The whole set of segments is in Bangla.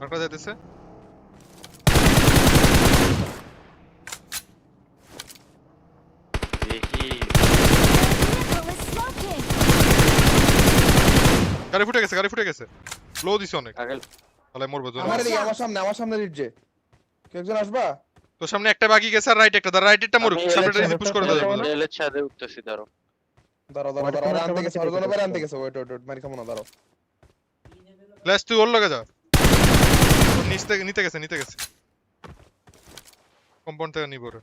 আরেকটা যাইতেছে। দেখি Vehicle is smoking. গাড়ি ফুটে গেছে। লো দিছে অনেক। আগে তাহলে মরবো জোরে। আমার দিকে আমার সামনে লিডজে কেউ একজন আসবা তোর সামনে একটা বাকি গেছে আর রাইট একটা, রাইটেরটা মরুক, আমি সামনেটা এলের রিজি পুশ করে দেবো। এলের ছাদে উঠতেছি ধরো। দাঁড়াও আনতে গেছে অর্জন বাইরে আনতে গেছে ওয়েট মারি খামো না দাঁড়াও ফ্ল্যাশ তুই ওর লগে যা। ওর নিতে গেছে। কম্পাউন্ড থেকে নিব রে।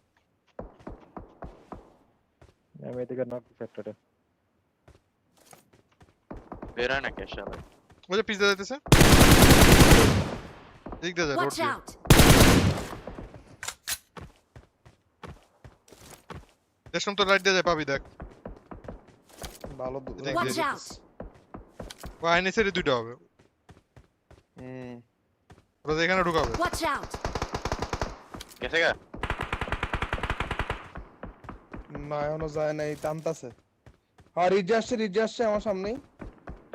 আমি এদিকে নক ফ্যাক্টরে বেরা না কেশা ভাই। ওই যে পিজ্জা যাইতেছে। দিক দিয়ে যা রোড Watch দিয়ে। out. দেশম তো রাইট দিয়ে যায় পাবি দেখ। ভালো দেখ, Watch দেখ। out. ও আইনেসেরই দুইটা হবে। ওরা এখানে ঢুকাবে। Watch out. গেছে গা? না এখনো যায় নাই টানতাছে হ্যাঁ রিজ আসছে আমার সামনেই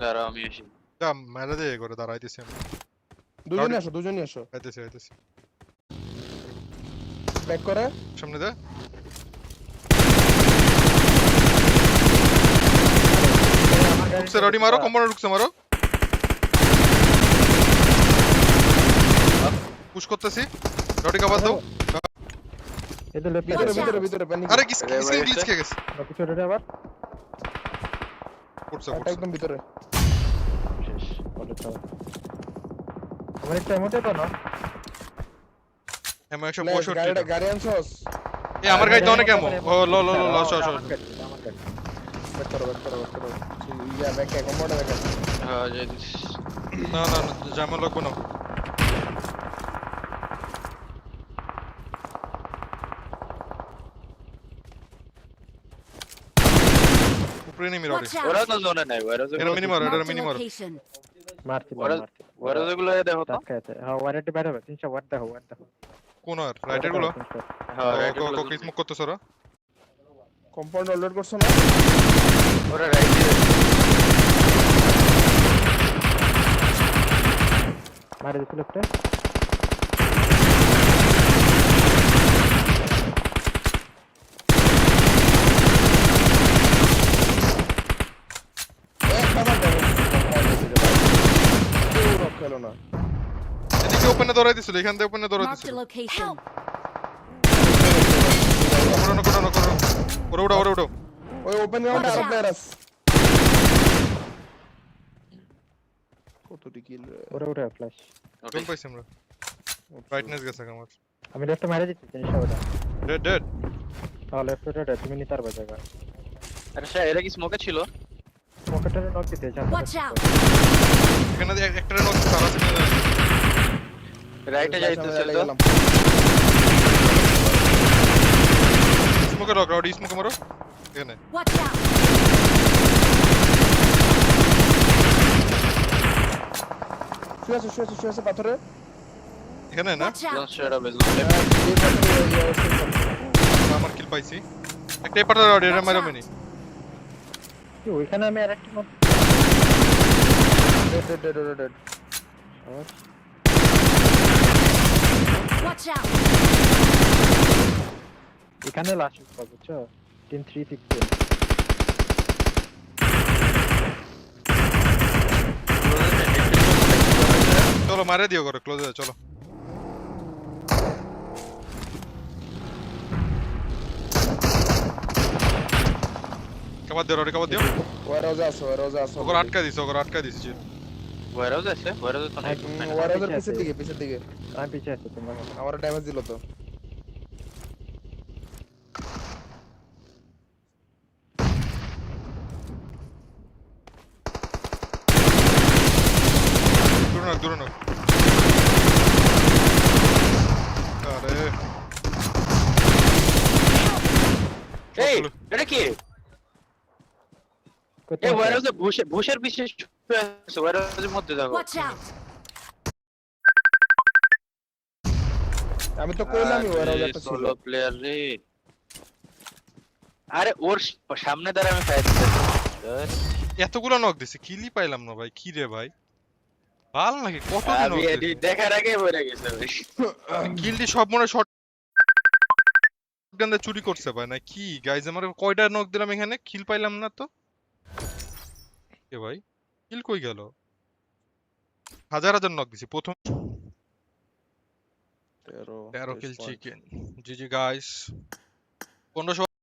দাঁড়াও আমি আসি। যা মেরে দে করে দাঁড়াইতেছি আমি। দুজনই আসো আইতেছি। ব্যাক করে সামনে দে। ঢুকছে রডি মারো, কম্পাউন্ডে ঢুকছে মারো। পুশ করতেছি। রডি কভার দাও। এদের লেফট ভিতরে প্যানিক আরে কিস গ্লিচ কে গেছে। পিছনে আবার পড়ছে একদম ভিতরে শেষ। বলে তো আমার একটা এমোটে তো না এমন 165 গাড়ি আনছস এ আমার গাড়িতে অনেক এমো। ও ল আসো ব্যাক করো ইয়া ব্যাক কম্পাউন্ডে ব্যাক হ্যাঁ যাইতেছি। না জামা লাগবে না। উপরে নেমে রডি। Watch out. ওরা তো জোনে নাই ওরা এরা মিনিমার Marked a মিনিমার। location. মারছি ওরা যেগুলো দেখো তো। তাকাইতে হ্যাঁ ওয়ারেটে বাইরে হবে 300 ওয়াট দেখো কোন আর রাইটের গুলো হ্যাঁ কোকি স্মোক করতেছ ওরা। কম্পাউন্ড লোড করছ না ওরা রাইট দিয়ে মারে দিছিল একটা খেলো না এদিকে ওপেনে দৌড়াই দিছিল, এখান থেকে ওপেনে দৌড়াই Marked a দিছিল। location. ওরা উড়াও। ওই ওপেন গ্রাউন্ডে আরো Watch out. প্লেয়ার আছে কতটি কিল ওরে ফ্ল্যাশ কোন পাইছি আমরা। ব্রাইটনেস গেছে আমার। আমি লেফটে মারে দিচ্ছি 300 ওটা ডেড। তাহলে লেফটে তুমি নিতে পারবে জায়গা আরে সে এরা কি স্মোকে ছিল? পকেটে নক দিতে Watch out. এখানে একটা নক সারা আছে। রাইটে যাইতেছে তো। স্মোকে রক রডি স্মোকে মারো এখানে। Watch out. শুয়ে আছে পাথরে এখানে না Watch out. সেটা বেজলো। আমার কিল পাইছি। একটা এই পাটা রডি এর মারো মিনি। কি ওইখানে আমি আরেকটা নক ডেড Watch out. এখানে লাস্ট পাবো বুঝছো 316 চলো মারে দিও করে ক্লোজে চলো। কভার দিও রডি কভার দিও। ওয়ারহাউসে আছে ওকে আটকা দিছি। ওয়ারহাউস আছে? ওয়ারহাউস তো নাই। ওয়ারহাউসের পিছের দিকে আমি পিছে আছি তোমরা আমার ড্যামেজ দিল তো দূরে না আরে এই এটা কি? এই ওয়ারহাউসে বুশের পিছে শুয়ে আছে। ওয়ারহাউসের মধ্যে দেখো। Watch out. আমি তো কইলামই ওয়ারহাউসে একটা ছিল সোলো প্লেয়ার রে। আরে ওর সামনে দাঁড়া আমি ফাইট করতেছি। এতগুলো নক দিছি কিলই পাইলাম না ভাই। কি রে ভাই ভাল নাকি কতদিন আমি এডিট দেখার আগে মরে গেছে ভাই। কিলটি সব মনে শর্ট গানটা চুরি করছে ভাই না কি গাইজ আমার কয়টা নক দিলাম এখানে কিল পাইলাম না তো এ ভাই কিল কই গেল হাজার হাজার নক দিছি প্রথম 13 কিল চিকেন জিজি গাইস 15